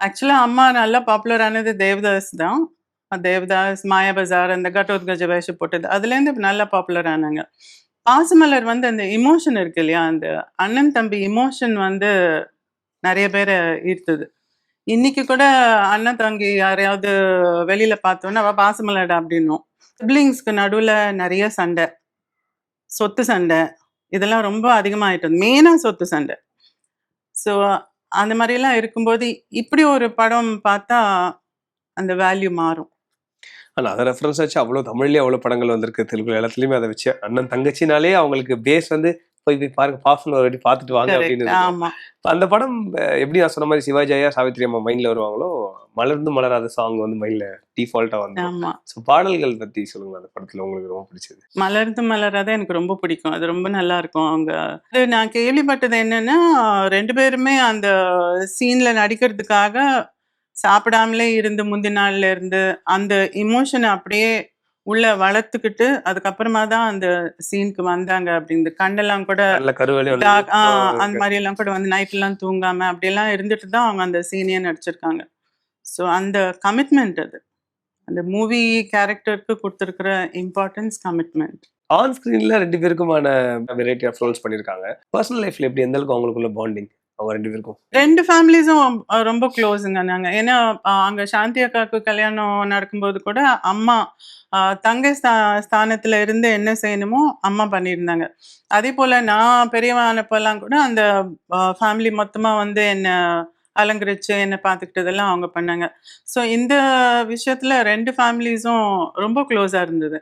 ஆக்சுவலா அம்மா நல்லா பாப்புலர் ஆனது தேவதாஸ் தான். தேவதாஸ், மாயாபஜார், அந்த கட்டோத்கஜ வேஷம் போட்டது. அதுலேருந்து நல்லா பாப்புலர் ஆனாங்க. பாசமலர் வந்து அந்த எமோஷன் இருக்கு இல்லையா? அந்த அண்ணன், தம்பி எமோஷன் வந்து நெறைய பேர ஈர்த்தது. இன்னைக்கு கூட அண்ணன், தங்கை யாரையாவது வெளியில பார்த்தோம்னா, "அவ பாசமலர்டா" அப்படின்னுவோம். சிப்லிங்ஸ்க்கு நடுவுல நெறைய சண்டை, சொத்து சண்டை, இதெல்லாம் ரொம்ப அதிகமாயிட்டது. மெயினா சொத்து சண்டை. ஸோ, அந்த மாரிலாம் இருக்கும்போது, இப்படி ஒரு படம் பார்த்தா, அந்த வேல்யூ மாறும். ஆனா அத ரெஃபரன்ஸ் வச்சு அவ்வளோ தமிழ்லயே அவ்வளோ படங்கள் வந்திருக்கு. தெலுங்குல எல்லாத்துலயுமே அத வச்சு அண்ணன், தங்கச்சினாலே அவங்களுக்கு பேஸ் வந்து போய் பாருங்க பாசமலர் ஒரு வாட்டி பார்த்துட்டு வாங்க அப்படின்னு கரெக்ட். இருக்கும். ஆமா. அந்த படம் எப்படி நான் சொன்ன மாரி சிவாஜி ஐயா, சாவித்திரி அம்மா மைண்ட்ல வருவாங்களோ, மலர்ந்து மலராத சாங் வந்து மைண்ட்ல டிஃபால்ட்டா வந்துரும். ஆமா. ஸோ பாடல்கள் பத்தி சொல்லுங்க அந்த படத்துல உங்களுக்கு ரொம்ப பிடிச்சது? மலர்ந்து மலராத எனக்கு ரொம்ப பிடிக்கும். அது ரொம்ப நல்லாருக்கும். அவங்க அது நான் கேள்விப்பட்டது என்னன்னா, 2 பேருமே அந்த சீன்ல நடிக்கிறதுக்காக சாப்பிடாமலே இருந்து முந்தின நாள்ல இருந்து, அந்த எமோஷன அப்படியே உள்ள வளர்த்துக்கிட்டு, அதுக்கப்புறமா தான் அந்த சீனுக்கு வந்தாங்க அப்படின்னு. கண்ணெல்லாம் கூட நல்ல கருவேலையும் வந்து டார்க் அந்த மாரியெல்லாம் கூட வந்து நைட்லாம் தூங்காம அப்படியெல்லாம் இருந்துட்டு தான் அவங்க அந்த சீனயே நடிச்சிருக்காங்க. ஸோ அந்த கமிட்மெண்ட் அது. அந்த மூவி கேரக்டருக்கு குடுத்திருக்கிற இம்பார்ட்டன்ஸ், கமிட்மெண்ட். ஆன் ஸ்கிரீன்ல 2 பேருக்குமான வெரைட்டி ஆஃப் ரோல்ஸ் பண்ணியிருக்காங்க. பெர்சனல் லைஃப்ல எப்படி எந்த அளவுக்கு அவங்களுக்குள்ள பாண்டிங் அவங்க 2 பேருக்கும்? 2 ஃபேமிலீஸும் ரொம்ப க்ளோஸுங்க நாங்க. ஏன்னா, அங்க சாந்தி அக்காவுக்கு கல்யாணம் நடக்கும்போது கூட அம்மா தங்கை ஸ்தானத்துல இருந்து என்ன செய்யணுமோ அம்மா பண்ணியிருந்தாங்க. அதேபோல நான் பெரியவ ஆனப்பலாம் கூட அந்த ஃபேமிலி மொத்தமா வந்து என்ன அலங்கரிச்சு, என்ன பார்த்துக்கிட்டதெல்லாம் அவங்க பண்ணாங்க. ஸோ இந்த விஷயத்துல 2 ஃபேமிலீஸும் ரொம்ப க்ளோஸா இருந்தது.